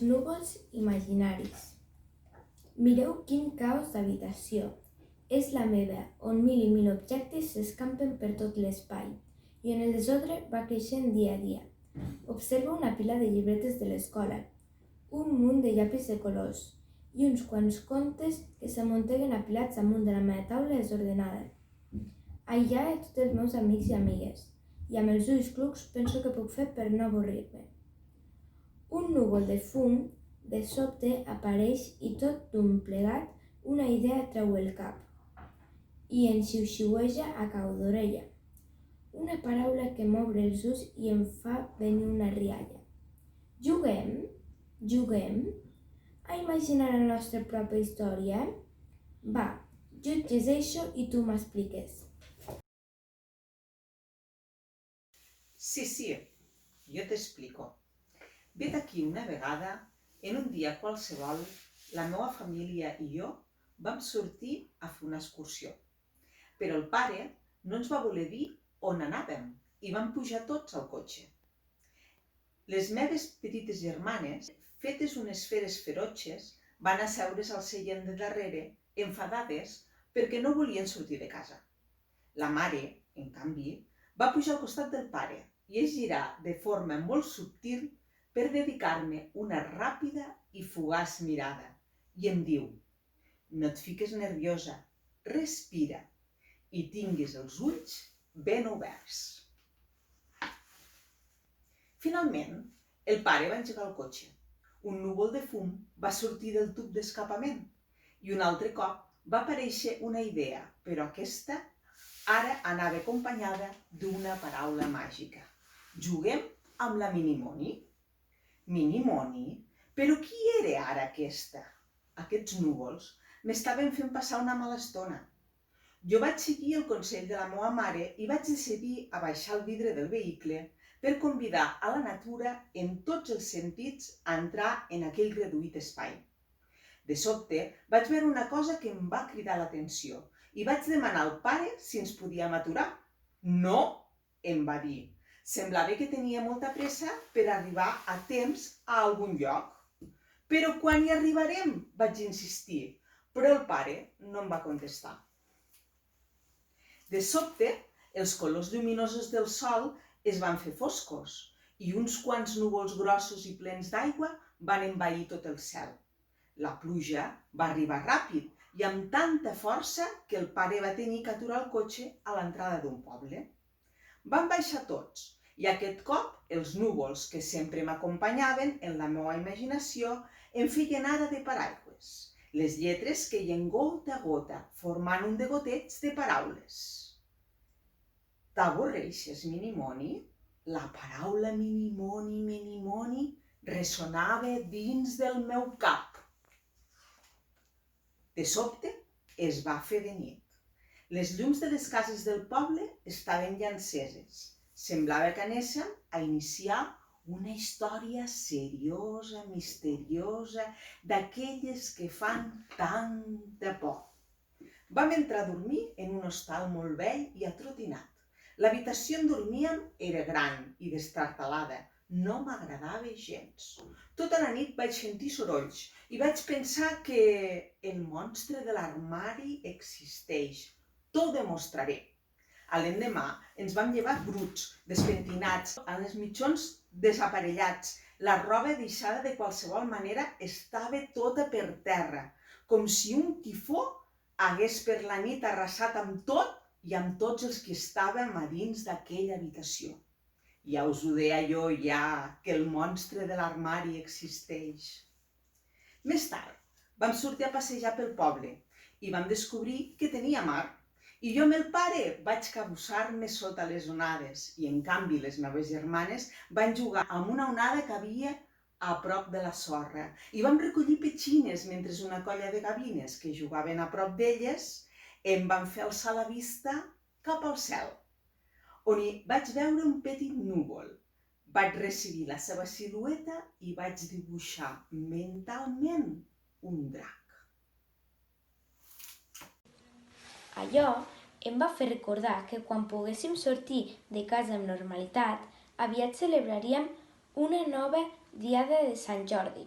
Núvols imaginaris. Mireu quin caos d'habitació. És la meva, on mil i mil objectes s'escampen per tot l'espai i on el desordre va creixent dia a dia. Observa una pila de llibretes de l'escola, un munt de llapis de colors i uns quants contes que s'amunteguen apilats amunt de la meva taula desordenada. Aïllada de tots els meus amics i amigues, i amb els ulls clucs penso què puc fer per no avorrir-me. Un núvol de fum de sobte apareix i tot d'un plegat una idea treu el cap i en xiu-xiueja a cau d'orella. Una paraula que m'obre els ulls i em fa venir una rialla. Juguem? Juguem? A imaginar la nostra pròpia història? Va, jutges això i tu m'expliques. Sí, jo t'explico. Vet aquí una vegada, en un dia qualsevol, la meva família i jo vam sortir a fer una excursió. Però el pare no ens va voler dir on anàvem i vam pujar tots al cotxe. Les meves petites germanes, fetes unes feres ferotges, van asseure's al seient de darrere, enfadades, perquè no volien sortir de casa. La mare, en canvi, va pujar al costat del pare i es girà de forma molt subtil per dedicar-me una ràpida i fugaç mirada i em diu: no et fiques nerviosa, respira i tinguis els ulls ben oberts. Finalment, el pare va engegar el cotxe. Un núvol de fum va sortir del tub d'escapament i un altre cop va aparèixer una idea, però aquesta ara anava acompanyada d'una paraula màgica. Juguem amb la Minimoni? Minimoni? Però qui era ara aquesta? Aquests núvols m'estaven fent passar una mala estona. Jo vaig seguir el consell de la meva mare i vaig decidir abaixar el vidre del vehicle per convidar a la natura en tots els sentits a entrar en aquell reduït espai. De sobte vaig veure una cosa que em va cridar l'atenció i vaig demanar al pare si ens podíem aturar. No, em va dir. Semblava que tenia molta pressa per arribar a temps a algun lloc. Però quan hi arribarem? Vaig insistir, però el pare no em va contestar. De sobte, els colors lluminosos del sol es van fer foscos i uns quants núvols grossos i plens d'aigua van envair tot el cel. La pluja va arribar ràpid i amb tanta força que el pare va tenir que aturar el cotxe a l'entrada d'un poble. Vam baixar tots i aquest cop els núvols que sempre m'acompanyaven en la meva imaginació em feien ara de paraigües. Les lletres queien gota a gota, formant un degoteig de paraules. T'avorreixes, Minimoni? La paraula Minimoni, Minimoni, ressonava dins del meu cap. De sobte, es va fer de nit. Les llums de les cases del poble estaven ja enceses. Semblava que anéssim a iniciar una història seriosa, misteriosa, d'aquelles que fan tanta por. Vam entrar a dormir en un hostal molt vell i atrotinat. L'habitació on dormíem era gran i destartalada. No m'agradava gens. Tota la nit vaig sentir sorolls i vaig pensar que el monstre de l'armari existeix. T'ho demostraré. A l'endemà ens vam llevar bruts, despentinats, amb els mitjons desaparellats. La roba deixada de qualsevol manera estava tota per terra, com si un tifó hagués per la nit arrasat amb tot i amb tots els que estàvem a dins d'aquella habitació. Ja us ho deia jo que el monstre de l'armari existeix. Més tard, vam sortir a passejar pel poble i vam descobrir que tenia mar. I jo amb el pare vaig cabussar-me sota les onades i, en canvi, les meves germanes van jugar amb una onada que havia a prop de la sorra i vam recollir petxines mentre una colla de gavines que jugaven a prop d'elles em van fer alçar la vista cap al cel, on hi vaig veure un petit núvol. Vaig resseguir la seva silueta i vaig dibuixar mentalment un drac. Allò em va fer recordar que quan poguéssim sortir de casa amb normalitat, aviat celebraríem una nova diada de Sant Jordi.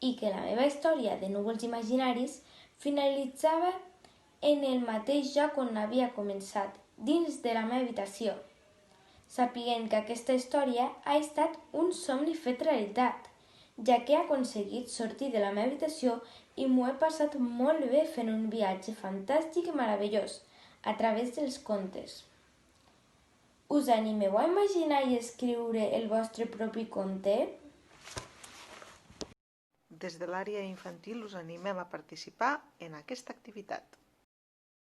i que la meva història de núvols imaginaris finalitzava en el mateix lloc on havia començat, dins de la meva habitació, sapiguent que aquesta història ha estat un somni fet realitat, ja que he aconseguit sortir de la meva habitació i m'ho he passat molt bé fent un viatge fantàstic i meravellós a través dels contes. Us animeu a imaginar i escriure el vostre propi conte? Des de l'àrea infantil us animem a participar en aquesta activitat.